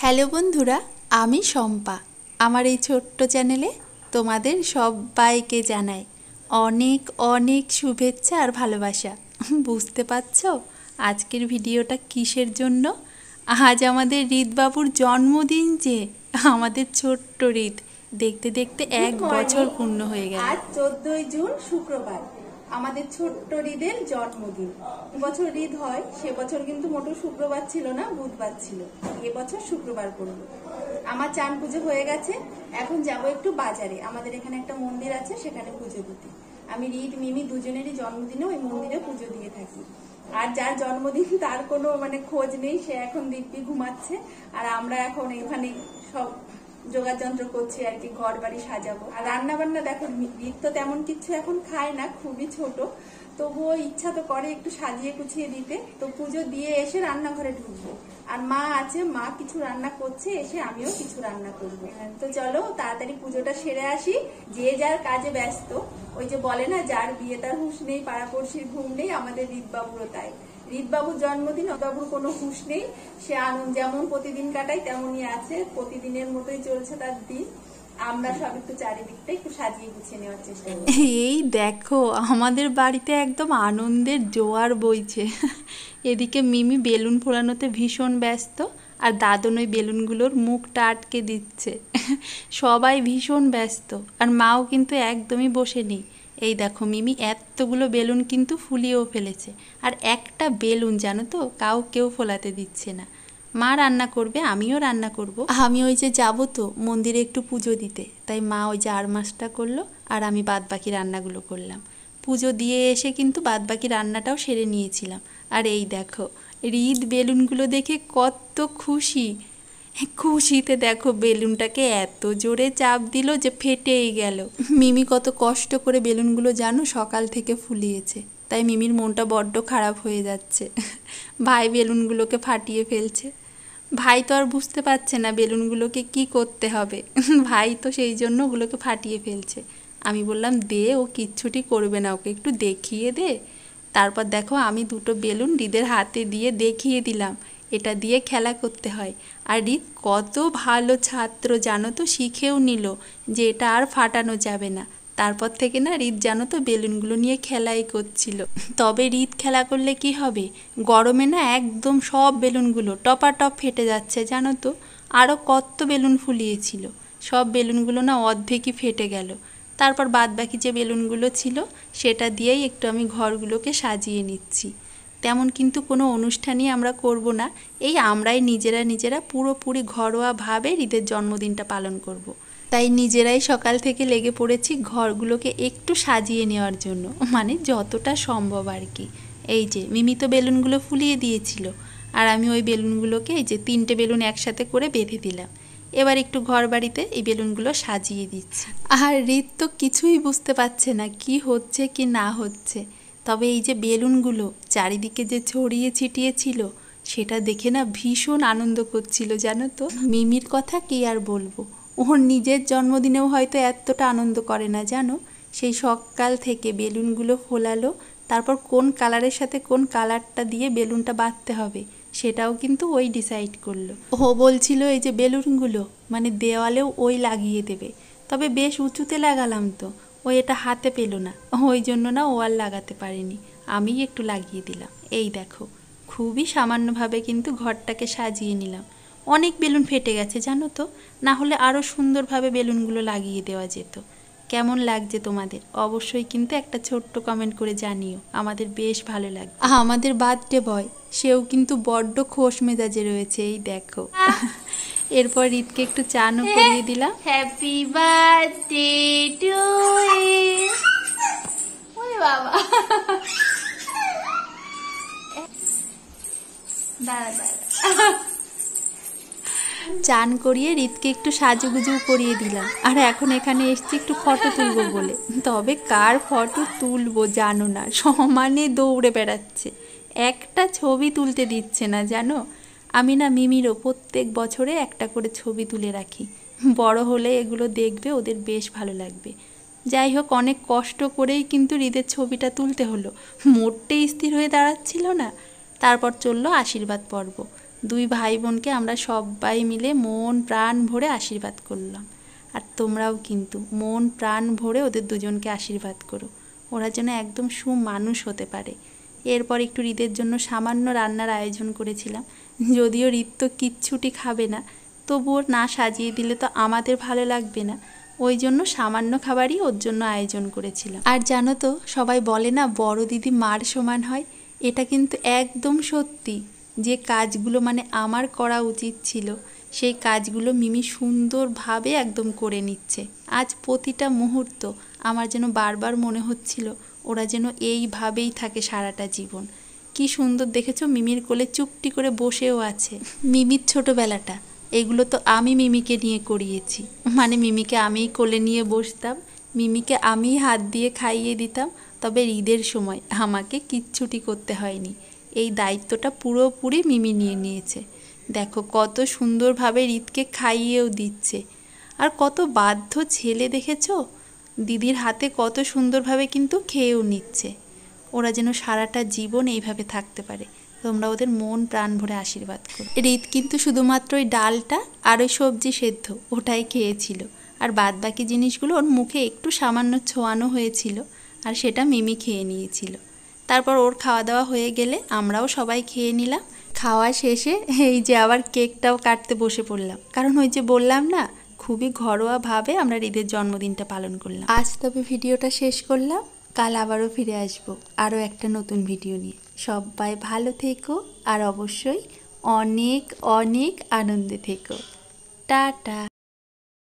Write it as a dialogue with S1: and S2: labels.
S1: Hello বন্ধুরা, আমি শম্পা। আমার এই ছোট্ট চ্যানেলে তোমাদের সবাইকে জানাই অনেক অনেক শুভেচ্ছা আর ভালোবাসা। বুঝতে পারছো আজকের ভিডিওটা কিসের জন্য? আজ আমাদের হৃদবাবুর জন্মদিন, যে আমাদের ছোট্ট হৃদ দেখতে দেখতে 1 বছর পূর্ণ হয়ে গেল।
S2: আজ 14ই জুন শুক্রবার আমাদের ছোট্ট হৃদের জন্মদিন। বছর হৃদ হয়, সে বছর কিন্তু মোটেও শুক্রবার ছিল না, বুধবার ছিল। এবছর শুক্রবার পড়লো। আমার চান পুজো হয়ে গেছে, এখন যাব একটু বাজারে। আমাদের এখানে একটা মন্দির আছে, সেখানে পুজো দিতে। আমি হৃদ মিমি দুজনেরই জন্মদিনে ওই মন্দিরে পুজো দিয়ে থাকি। আর যার জন্মদিন তার কোনো খোঁজ নেই, সে এখন দিব্যি ঘুমাচ্ছে। আর আমরা এখন এখানে সব জোগাড় যন্ত্র করছি আর কি, ঘর বাড়ি সাজাবো। আর রান্না বান্না দেখো, হৃদ তো তেমন কিছু এখন খায় না, খুবই ছোট, তবুও ইচ্ছা তো করে একটু সাজিয়ে গুছিয়ে দিতে। তো পুজো দিয়ে এসে রান্নাঘরে ঢুকবো। আর মা আছে, মা কিছু রান্না করছে, এসে আমিও কিছু রান্না করবো। তো চলো তাড়াতাড়ি পুজোটা সেরে আসি। যে যার কাজে ব্যস্ত। ওই যে বলে না, যার বিয়ে তার হুঁশ নেই, পাড়াপড়শির ঘুম নেই, আমাদের হৃদবাবুরও তাই। হৃদবাবুর জন্মদিন, বাবুর কোনো হুঁশ নেই। সে আনন্দ যেমন প্রতিদিন কাটাই তেমনই আছে, প্রতিদিনের মতোই চলছে তার দিন। আমরা সব একটু চারিদিকটা একটু সাজিয়ে গুছিয়ে নেওয়ার চেষ্টা করি।
S1: এই দেখো, আমাদের বাড়িতে একদম আনন্দের জোয়ার বইছে। এদিকে মিমি বেলুন ফোলানোতে ভীষণ ব্যস্ত, আর দাদন ওই বেলুনগুলোর মুখটা আটকে দিচ্ছে। সবাই ভীষণ ব্যস্ত, আর মাও কিন্তু একদমই বসে নেই। এই দেখো, মিমি এতগুলো বেলুন কিন্তু ফুলিয়েও ফেলেছে। আর একটা বেলুন জানো তো, কেউ ফোলাতে দিচ্ছে না। মা রান্না করবে, আমিও রান্না করব। আমি ওই যে যাবো তো মন্দিরে একটু পুজো দিতে, তাই মা ওই যে আর মাছটা করলো, আর আমি বাদবাকি রান্নাগুলো করলাম। পুজো দিয়ে এসে কিন্তু বাদবাকি রান্নাটাও সেরে নিয়েছিলাম। আর এই দেখো, হৃদ বেলুনগুলো দেখে কত খুশি। খুশিতে দেখো বেলুনটাকে এত জোরে চাপ দিল যে ফেটেই গেল। মিমি কত কষ্ট করে বেলুনগুলো জানো সকাল থেকে ফুলিয়েছে, তাই মিমির মনটা বড্ড খারাপ হয়ে যাচ্ছে। ভাই বেলুনগুলোকে ফাটিয়ে ফেলছে। ভাই তো আর বুঝতে পারছে না বেলুনগুলোকে কি করতে হবে। ভাই তো সেই জন্য ওগুলোকে ফাটিয়ে ফেলছে। আমি বললাম, দে, ও কিচ্ছুটি করবে না, ওকে একটু দেখিয়ে দে। তারপর দেখো, আমি দুটো বেলুন হৃদের হাতে দিয়ে দেখিয়ে দিলাম এটা দিয়ে খেলা করতে হয়। আর হৃদ কত ভালো ছাত্র জানো তো, শিখেও নিল যে এটা আর ফাটানো যাবে না। তারপর থেকে না হৃদ জানো তো বেলুনগুলো নিয়ে খেলাই করছিল। তবে হৃদ খেলা করলে কি হবে, গরমে না একদম সব বেলুনগুলো টপাটপ ফেটে যাচ্ছে জানো তো। আরও কত বেলুন ফুলিয়েছিল, সব বেলুনগুলো না অর্ধেকই ফেটে গেল। তারপর বাদবাকি যে বেলুনগুলো ছিল সেটা দিয়েই একটু আমি ঘরগুলোকে সাজিয়ে নিচ্ছি। তেমন কিন্তু কোনো অনুষ্ঠানই আমরা করব না, এই আমরাই নিজেরা পুরোপুরি ঘরোয়াভাবে হৃদের জন্মদিনটা পালন করব। তাই নিজেরাই সকাল থেকে লেগে পড়েছি ঘরগুলোকে একটু সাজিয়ে নেওয়ার জন্য, মানে যতটা সম্ভব আর কি। এই যে মিমি তো বেলুনগুলো ফুলিয়ে দিয়েছিল, আর আমি ওই বেলুনগুলোকে এই যে 3টে বেলুন একসাথে করে বেঁধে দিলাম। এবার একটু ঘর বাড়িতে এই বেলুনগুলো সাজিয়ে দিচ্ছি। আর হৃদ তো কিছুই বুঝতে পারছে না কি হচ্ছে কি না হচ্ছে। তবে এই যে বেলুনগুলো চারিদিকে যে ছড়িয়ে ছিটিয়ে ছিল, সেটা দেখে না ভীষণ আনন্দ করছিল জানো তো। মিমির কথা কি আর বলবো, ওর নিজের জন্মদিনেও হয়তো এতটা আনন্দ করে না জানো। সেই সকাল থেকে বেলুনগুলো ফোলালো, তারপর কোন কালারের সাথে কোন কালারটা দিয়ে বেলুনটা বাঁধতে হবে সেটাও কিন্তু ওই ডিসাইড করলো। ও বলছিল এই যে বেলুনগুলো দেওয়ালেও ওই লাগিয়ে দেবে। তবে বেশ উঁচুতে লাগালাম তো, ও এটা হাতে পেল না, ওই জন্য না ও আর লাগাতে পারিনি, আমি একটু লাগিয়ে দিলাম। এই দেখো, খুবই সামান্যভাবে কিন্তু ঘরটাকে সাজিয়ে নিলাম। অনেক বেলুন ফেটে গেছে জানো তো, না হলে আরও সুন্দরভাবে বেলুনগুলো লাগিয়ে দেওয়া যেত। কেমন লাগছে তোমাদের অবশ্যই কিন্তু একটা ছোট্ট কমেন্ট করে জানিও, আমাদের বেশ ভালো লাগবে। আমাদের বার্থডে বয় সেও কিন্তু বড্ড খোশ মেজাজে রয়েছে, এই দেখো। এরপর হৃদকে একটু চানও করিয়ে দিলাম।
S2: Happy birthday to you. ওরে বাবা, দাঁড়া দাঁড়া।
S1: চান করিয়ে হৃদকে একটু সাজুগুজু করিয়ে দিলাম। আর এখন এখানে এসছি একটু ফটো তুলবো বলে। তবে কার ফটো তুলবো জানো না, সমানে দৌড়ে বেড়াচ্ছে, একটা ছবি তুলতে দিচ্ছে না জানো। আমি না মিমিরও প্রত্যেক বছরে একটা করে ছবি তুলে রাখি, বড় হলে এগুলো দেখবে ওদের বেশ ভালো লাগবে। যাই হোক, অনেক কষ্ট করেই কিন্তু হৃদের ছবিটা তুলতে হলো, মোটেই স্থির হয়ে দাঁড়াচ্ছিল না। তারপর চললো আশীর্বাদ পর্ব। দুই ভাই বোনকে আমরা সবাই মিলে মন প্রাণ ভরে আশীর্বাদ করলাম। আর তোমরাও কিন্তু মন প্রাণ ভরে ওদের দুজনকে আশীর্বাদ করো, ওরা যেন একদম সুমানুষ হতে পারে। এরপর একটু ঈদের জন্য সামান্য রান্নার আয়োজন করেছিলাম, যদিও ঈদ তো কিচ্ছুটি খাবে না, তবুও না সাজিয়ে দিলে তো আমাদের ভালো লাগবে না, ওই জন্য সামান্য খাবারই ওর জন্য আয়োজন করেছিলাম। আর জানো তো, সবাই বলে না বড় দিদি মার সমান হয়, এটা কিন্তু একদম সত্যি। যে কাজগুলো মানে আমার করা উচিত ছিল, সেই কাজগুলো মিমি সুন্দরভাবে একদম করে নিচ্ছে। আজ প্রতিটা মুহূর্ত আমার যেন বারবার মনে হচ্ছিল ওরা যেন এইভাবেই থাকে সারাটা জীবন। কি সুন্দর দেখেছো, মিমির কোলে চুপটি করে বসেও আছে। মিমির ছোটোবেলাটা এগুলো তো আমি মিমিকে নিয়ে করিয়েছি, মানে মিমিকে আমিই কোলে নিয়ে বসতাম, মিমিকে আমিই হাত দিয়ে খাইয়ে দিতাম। তবে ঈদের সময় আমাকে কিচ্ছুটি করতে হয়নি, এই দায়িত্বটা পুরোপুরি মিমি নিয়ে নিয়েছে। দেখো কত সুন্দরভাবে ঈদকে খাইয়েও দিচ্ছে। আর কত বাধ্য ছেলে দেখেছো, দিদির হাতে কত সুন্দরভাবে কিন্তু খেয়েও নিচ্ছে। ওরা যেন সারাটা জীবন এইভাবে থাকতে পারে, তোমরা ওদের মন প্রাণ ভরে আশীর্বাদ করো। ঈদ কিন্তু শুধুমাত্র ওই ডালটা আর ওই সবজি সেদ্ধ ওটাই খেয়েছিল, আর বাদ বাকি জিনিসগুলো ওর মুখে একটু সামান্য ছোঁয়ানো হয়েছিল, আর সেটা মিমি খেয়ে নিয়েছিল। তারপর ওর খাওয়া দাওয়া হয়ে গেলে আমরাও সবাই খেয়ে নিলাম। খাওয়া শেষে এই যে আবার কেকটাও কাটতে বসে পড়লাম, কারণ ওই যে বললাম না, খুবই ঘরোয়াভাবে আমরা ঈদের জন্মদিনটা পালন করলাম। আজ তবে ভিডিওটা শেষ করলাম, কাল আবারও ফিরে আসবো আরও একটা নতুন ভিডিও নিয়ে। সবাই ভালো থেকো, আর অবশ্যই অনেক অনেক আনন্দে থেকো। টাটা।